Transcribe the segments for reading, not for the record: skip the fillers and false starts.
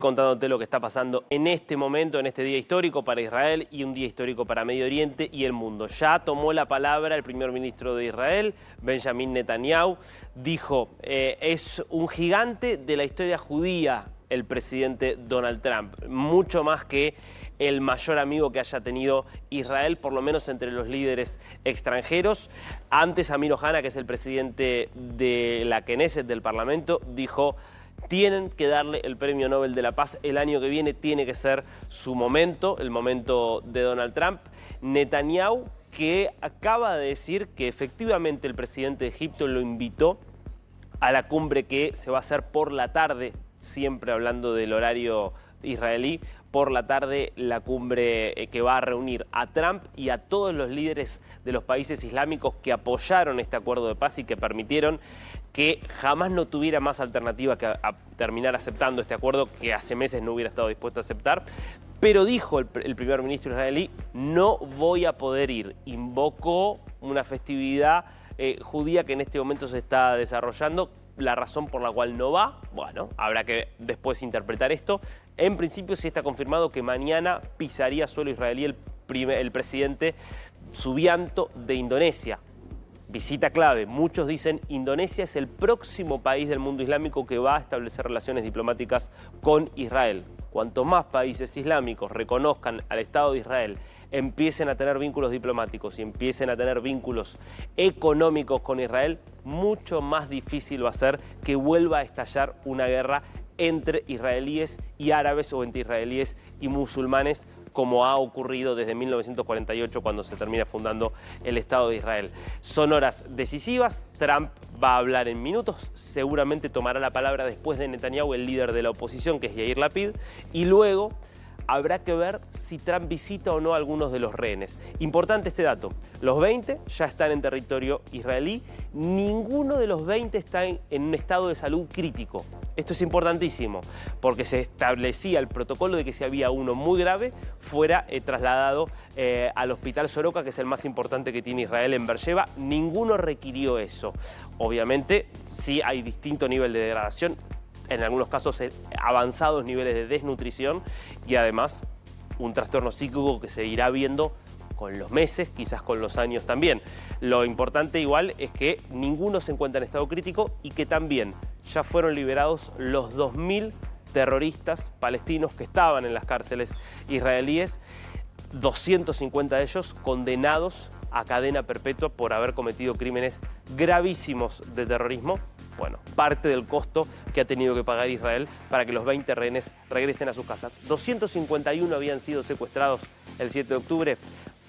Contándote lo que está pasando en este momento, en este día histórico para Israel y un día histórico para Medio Oriente y el mundo. Ya tomó la palabra el primer ministro de Israel, Benjamin Netanyahu. Dijo, es un gigante de la historia judía el presidente Donald Trump. Mucho más que el mayor amigo que haya tenido Israel, por lo menos entre los líderes extranjeros. Antes Amir Ohana, que es el presidente de la Knesset, del Parlamento, dijo: tienen que darle el Premio Nobel de la Paz el año que viene, tiene que ser su momento, el momento de Donald Trump. Netanyahu, que acaba de decir que efectivamente el presidente de Egipto lo invitó a la cumbre que se va a hacer por la tarde, siempre hablando del horario israelí, por la tarde la cumbre que va a reunir a Trump y a todos los líderes de los países islámicos que apoyaron este acuerdo de paz y que permitieron que jamás no tuviera más alternativa que a terminar aceptando este acuerdo que hace meses no hubiera estado dispuesto a aceptar. Pero dijo el primer ministro israelí: no voy a poder ir. Invocó una festividad judía que en este momento se está desarrollando. La razón por la cual no va, bueno, habrá que después interpretar esto. En principio sí está confirmado que mañana pisaría suelo israelí el presidente Subianto de Indonesia. Visita clave. Muchos dicen Indonesia es el próximo país del mundo islámico que va a establecer relaciones diplomáticas con Israel. Cuanto más países islámicos reconozcan al Estado de Israel, empiecen a tener vínculos diplomáticos y empiecen a tener vínculos económicos con Israel, mucho más difícil va a ser que vuelva a estallar una guerra entre israelíes y árabes o entre israelíes y musulmanes, como ha ocurrido desde 1948 cuando se termina fundando el Estado de Israel. Son horas decisivas. Trump va a hablar en minutos, seguramente tomará la palabra después de Netanyahu el líder de la oposición, que es Yair Lapid, y luego habrá que ver si Trump visita o no a algunos de los rehenes. Importante este dato: los 20 ya están en territorio israelí, ninguno de los 20 está en un estado de salud crítico. Esto es importantísimo, porque se establecía el protocolo de que si había uno muy grave, fuera trasladado al Hospital Soroka, que es el más importante que tiene Israel en Beersheba. Ninguno requirió eso. Obviamente, sí hay distinto nivel de degradación, en algunos casos avanzados niveles de desnutrición y además un trastorno psíquico que se irá viendo con los meses, quizás con los años también. Lo importante igual es que ninguno se encuentra en estado crítico y que también ya fueron liberados los 2000 terroristas palestinos que estaban en las cárceles israelíes, 250 de ellos condenados a cadena perpetua por haber cometido crímenes gravísimos de terrorismo. Bueno, parte del costo que ha tenido que pagar Israel para que los 20 rehenes regresen a sus casas. 251 habían sido secuestrados el 7 de octubre.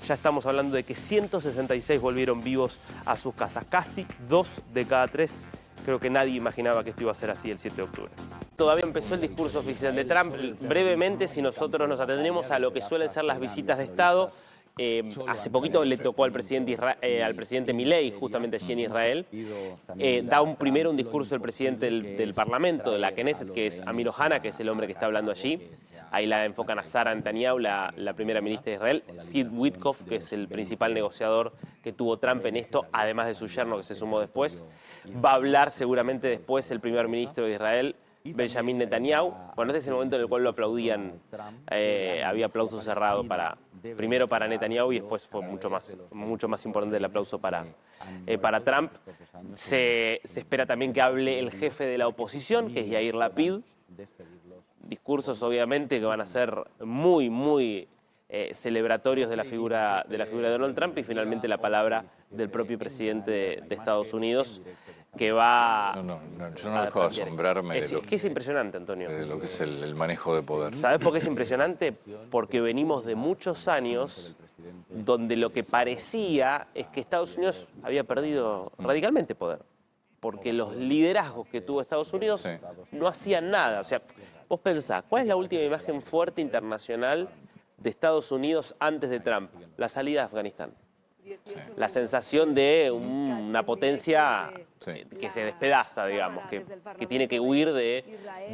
Ya estamos hablando de que 166 volvieron vivos a sus casas. Casi 2 de cada 3. Creo que nadie imaginaba que esto iba a ser así el 7 de octubre. Todavía empezó el discurso oficial de Trump. Brevemente, si nosotros nos atendremos a lo que suelen ser las visitas de Estado, hace poquito le tocó al presidente Milei, justamente allí en Israel. Da primero un discurso el presidente del Parlamento, de la Knesset, que es Amir Ohana, que es el hombre que está hablando allí. Ahí la enfocan a Sara Netanyahu, la primera ministra de Israel. Steve Witkoff, que es el principal negociador que tuvo Trump en esto, además de su yerno que se sumó después. Va a hablar seguramente después el primer ministro de Israel, Benjamin Netanyahu. Bueno, este es el momento en el cual lo aplaudían. Había aplauso cerrado primero para Netanyahu y después fue mucho más importante el aplauso para Trump. Se espera también que hable el jefe de la oposición, que es Yair Lapid. Discursos obviamente que van a ser muy celebratorios de la figura de Donald Trump, y finalmente la palabra del propio presidente de Estados Unidos, que va... Yo no dejo de asombrarme es que es impresionante, Antonio. de lo que es el manejo de poder. ¿Sabes por qué es impresionante? Porque venimos de muchos años donde lo que parecía es que Estados Unidos había perdido radicalmente poder, porque los liderazgos que tuvo Estados Unidos no hacían nada. O sea, vos pensás, ¿cuál es la última imagen fuerte internacional de Estados Unidos antes de Trump? La salida de Afganistán. La sensación de una potencia que se despedaza, digamos, que tiene que huir de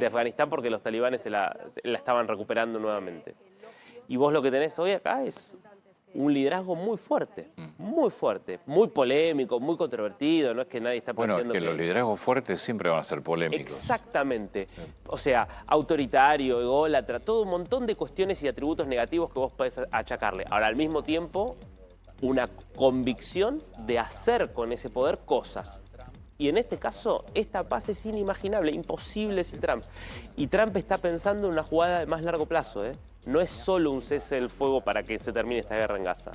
Afganistán porque los talibanes la estaban recuperando nuevamente. Y vos lo que tenés hoy acá es un liderazgo muy fuerte, muy polémico, muy controvertido, no es que nadie está Bueno, es planteando que los liderazgos fuertes siempre van a ser polémicos. Exactamente. O sea, autoritario, ególatra, todo un montón de cuestiones y atributos negativos que vos podés achacarle. Ahora, al mismo tiempo, una convicción de hacer con ese poder cosas. Y en este caso, esta paz es inimaginable, imposible sin Trump. Y Trump está pensando en una jugada de más largo plazo, ¿eh? No es solo un cese del fuego para que se termine esta guerra en Gaza.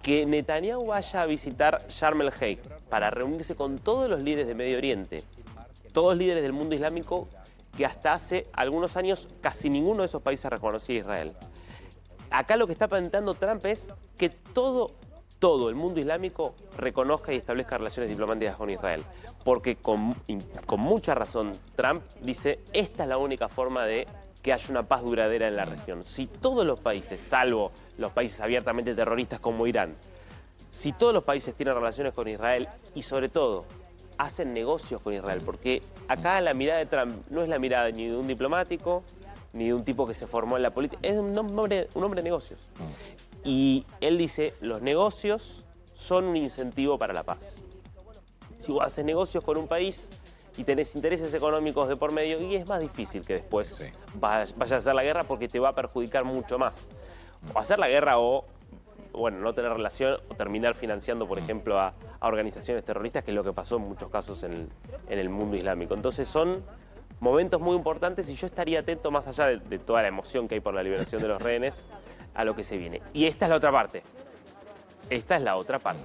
Que Netanyahu vaya a visitar Sharm el Sheikh para reunirse con todos los líderes de Medio Oriente, todos líderes del mundo islámico que hasta hace algunos años casi ninguno de esos países reconocía a Israel. Acá lo que está planteando Trump es que todo el mundo islámico reconozca y establezca relaciones diplomáticas con Israel. Porque con mucha razón Trump dice, esta es la única forma de que haya una paz duradera en la región. Si todos los países, salvo los países abiertamente terroristas como Irán, si todos los países tienen relaciones con Israel y sobre todo hacen negocios con Israel, porque acá la mirada de Trump no es la mirada ni de un diplomático, ni de un tipo que se formó en la política, es un hombre de negocios. Y él dice, los negocios son un incentivo para la paz. Si vos haces negocios con un país y tenés intereses económicos de por medio, y es más difícil que después vayas a hacer la guerra porque te va a perjudicar mucho más. O hacer la guerra o, bueno, no tener relación o terminar financiando, por ejemplo, a organizaciones terroristas, que es lo que pasó en muchos casos en el mundo islámico. Entonces son momentos muy importantes y yo estaría atento, más allá de toda la emoción que hay por la liberación de los rehenes, a lo que se viene. Y esta es la otra parte. Esta es la otra parte.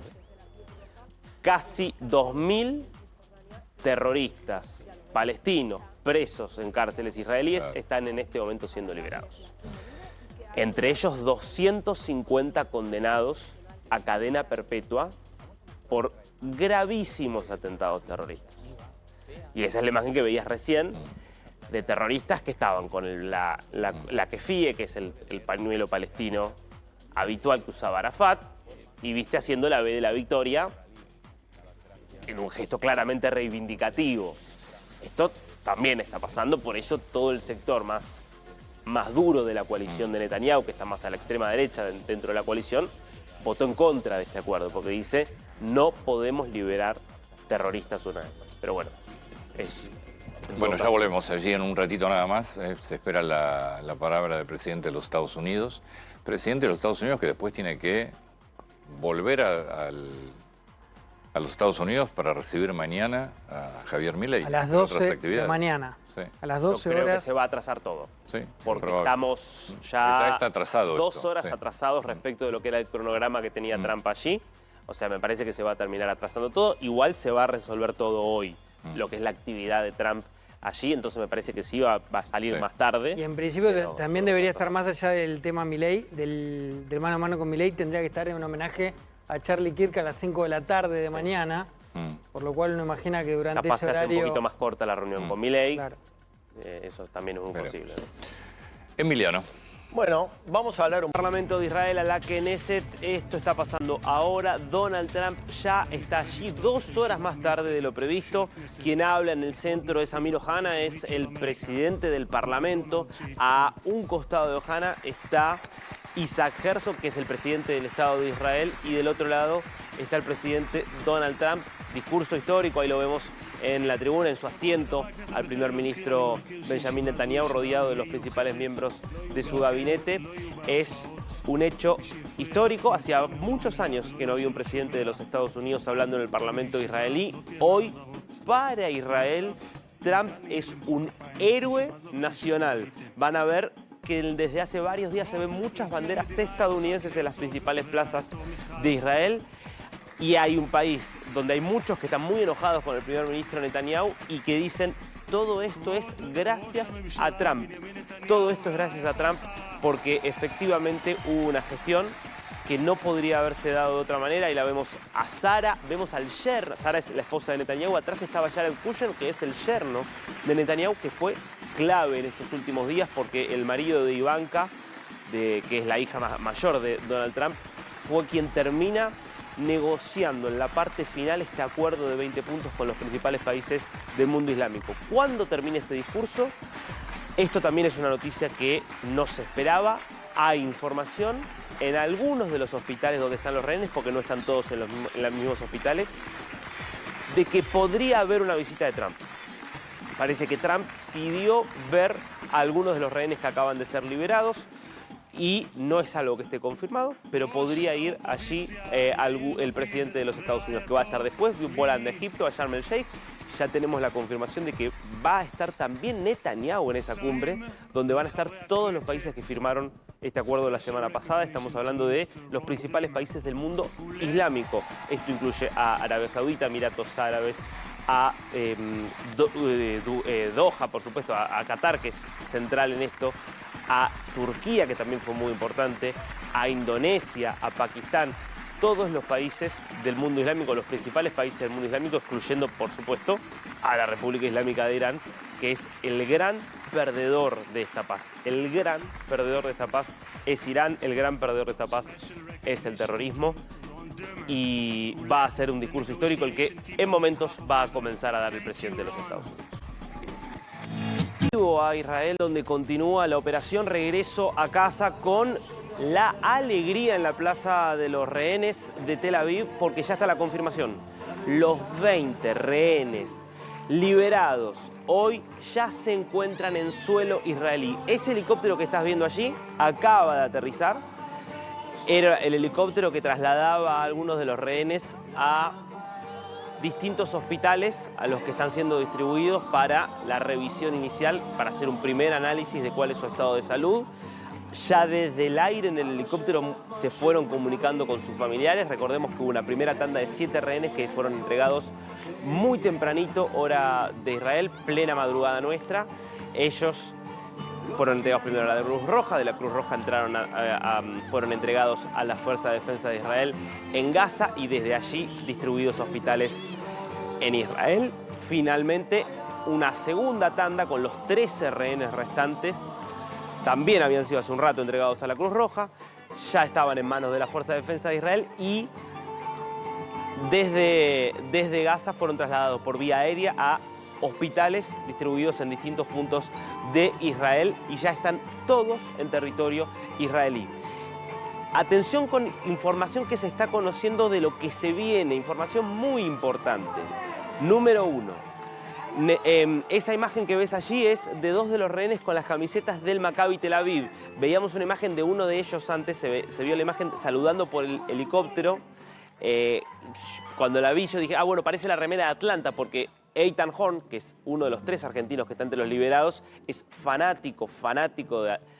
Casi 2.000 terroristas palestinos presos en cárceles israelíes están en este momento siendo liberados. Entre ellos 250 condenados a cadena perpetua por gravísimos atentados terroristas. Y esa es la imagen que veías recién de terroristas que estaban con la kefie, que es el pañuelo palestino habitual que usaba Arafat, y viste haciendo la B de la victoria en un gesto claramente reivindicativo. Esto también está pasando, por eso todo el sector más duro de la coalición de Netanyahu, que está más a la extrema derecha dentro de la coalición, votó en contra de este acuerdo, porque dice, no podemos liberar terroristas una vez más. Pero bueno, Bueno, ya volvemos allí en un ratito nada más. Se espera la palabra del presidente de los Estados Unidos. Presidente de los Estados Unidos que después tiene que volver a los Estados Unidos para recibir mañana a Javier Milei. A las 12 de la mañana. Sí. A las 12 Yo creo horas. que se va a atrasar todo. Sí, porque probable. estamos ya está atrasado 2 esto, horas sí. atrasados respecto de lo que era el cronograma que tenía Trump allí. O sea, me parece que se va a terminar atrasando todo. Igual se va a resolver todo hoy, lo que es la actividad de Trump allí. Entonces me parece que sí va a salir más tarde. Y en principio pero también debería estar más allá del tema Milei, del mano a mano con Milei, tendría que estar en un homenaje a Charlie Kirk a las 5 de la tarde de mañana, por lo cual uno imagina que durante Capaz ese se hace horario... un poquito más corta la reunión con Milei. Claro. Eso también es muy posible, ¿no? Emiliano. Bueno, vamos a hablar un Parlamento de Israel, a la Knesset, esto está pasando ahora. Donald Trump ya está allí 2 horas más tarde de lo previsto. Quien habla en el centro es Amir Ohana, es el presidente del Parlamento. A un costado de Ohana está Isaac Herzog, que es el presidente del Estado de Israel, y del otro lado está el presidente Donald Trump. Discurso histórico, ahí lo vemos en la tribuna, en su asiento, al primer ministro Benjamin Netanyahu, rodeado de los principales miembros de su gabinete. Es un hecho histórico. Hacía muchos años que no había un presidente de los Estados Unidos hablando en el Parlamento israelí. Hoy, para Israel, Trump es un héroe nacional. Van a ver que desde hace varios días se ven muchas banderas estadounidenses en las principales plazas de Israel. Y hay un país donde hay muchos que están muy enojados con el primer ministro Netanyahu y que dicen, todo esto es gracias a Trump. Todo esto es gracias a Trump porque efectivamente hubo una gestión que no podría haberse dado de otra manera. Y la vemos a Sara, vemos al yerno. Sara es la esposa de Netanyahu, atrás estaba Jared Kushner, que es el yerno de Netanyahu, que fue clave en estos últimos días porque el marido de Ivanka, que es la hija mayor de Donald Trump, fue quien termina negociando en la parte final este acuerdo de 20 puntos con los principales países del mundo islámico. ¿Cuándo termine este discurso? Esto también es una noticia que no se esperaba. Hay información. en algunos de los hospitales donde están los rehenes, porque no están todos en los mismos hospitales, de que podría haber una visita de Trump. Parece que Trump pidió ver a algunos de los rehenes que acaban de ser liberados y no es algo que esté confirmado, pero podría ir allí el presidente de los Estados Unidos, que va a estar después, volando a Egipto, a Sharm el Sheikh. Ya tenemos la confirmación de que va a estar también Netanyahu en esa cumbre, donde van a estar todos los países que firmaron este acuerdo la semana pasada. Estamos hablando de los principales países del mundo islámico. Esto incluye a Arabia Saudita, Emiratos Árabes, a Doha, por supuesto, a Qatar, que es central en esto, a Turquía, que también fue muy importante, a Indonesia, a Pakistán. Todos los países del mundo islámico, los principales países del mundo islámico, excluyendo, por supuesto, a la República Islámica de Irán, que es el gran perdedor de esta paz. El gran perdedor de esta paz es Irán, el gran perdedor de esta paz es el terrorismo. Y va a ser un discurso histórico el que en momentos va a comenzar a dar el presidente de los Estados Unidos. A Israel, donde continúa la operación Regreso a Casa con la alegría en la Plaza de los Rehenes de Tel Aviv, porque ya está la confirmación. Los 20 rehenes liberados hoy ya se encuentran en suelo israelí. Ese helicóptero que estás viendo allí acaba de aterrizar. Era el helicóptero que trasladaba a algunos de los rehenes a distintos hospitales a los que están siendo distribuidos para la revisión inicial, para hacer un primer análisis de cuál es su estado de salud. Ya desde el aire en el helicóptero se fueron comunicando con sus familiares. Recordemos que hubo una primera tanda de 7 rehenes que fueron entregados muy tempranito, hora de Israel, plena madrugada nuestra. Ellos fueron entregados primero a la Cruz Roja, de la Cruz Roja fueron entregados a la Fuerza de Defensa de Israel en Gaza y desde allí distribuidos a hospitales en Israel. Finalmente, una segunda tanda con los 13 rehenes restantes. También habían sido hace un rato entregados a la Cruz Roja, ya estaban en manos de la Fuerza de Defensa de Israel y desde Gaza fueron trasladados por vía aérea a hospitales distribuidos en distintos puntos de Israel y ya están todos en territorio israelí. Atención con información que se está conociendo de lo que se viene, información muy importante. Número 1. Esa imagen que ves allí es de 2 de los rehenes con las camisetas del Maccabi Tel Aviv. Veíamos una imagen de uno de ellos antes, se vio la imagen saludando por el helicóptero. Cuando la vi yo dije, bueno, parece la remera de Atlanta porque Eitan Horn, que es uno de los 3 argentinos que están entre los liberados, es fanático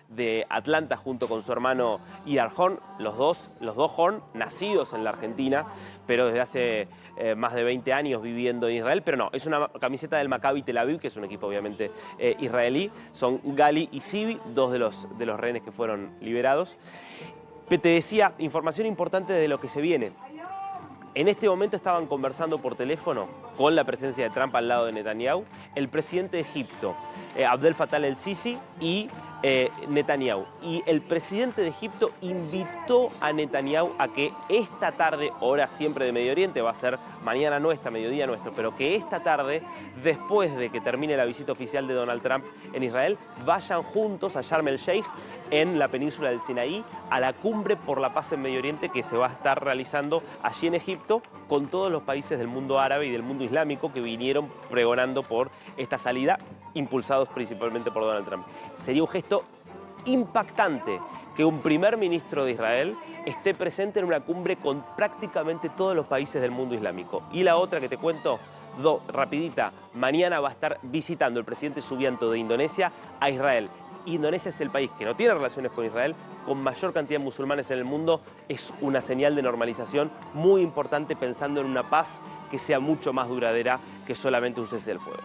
de Atlanta junto con su hermano Idar Horn, los dos Horn nacidos en la Argentina, pero desde hace más de 20 años viviendo en Israel. Pero no, es una camiseta del Maccabi Tel Aviv, que es un equipo obviamente israelí. Son Gali y Sibi, 2 de los rehenes que fueron liberados. Te decía, información importante de lo que se viene. En este momento estaban conversando por teléfono, con la presencia de Trump al lado de Netanyahu, el presidente de Egipto, Abdel Fattah el-Sisi, y Netanyahu. Y el presidente de Egipto invitó a Netanyahu a que esta tarde, hora siempre de Medio Oriente, va a ser mañana nuestra, mediodía nuestro, pero que esta tarde, después de que termine la visita oficial de Donald Trump en Israel, vayan juntos a Sharm el Sheikh, en la península del Sinaí, a la cumbre por la paz en Medio Oriente que se va a estar realizando allí en Egipto con todos los países del mundo árabe y del mundo islámico que vinieron pregonando por esta salida, impulsados principalmente por Donald Trump. Sería un gesto impactante que un primer ministro de Israel esté presente en una cumbre con prácticamente todos los países del mundo islámico. Y la otra que te cuento, rapidita, mañana va a estar visitando el presidente Subianto de Indonesia a Israel. Indonesia es el país que no tiene relaciones con Israel, con mayor cantidad de musulmanes en el mundo. Es una señal de normalización muy importante pensando en una paz que sea mucho más duradera que solamente un cese del fuego.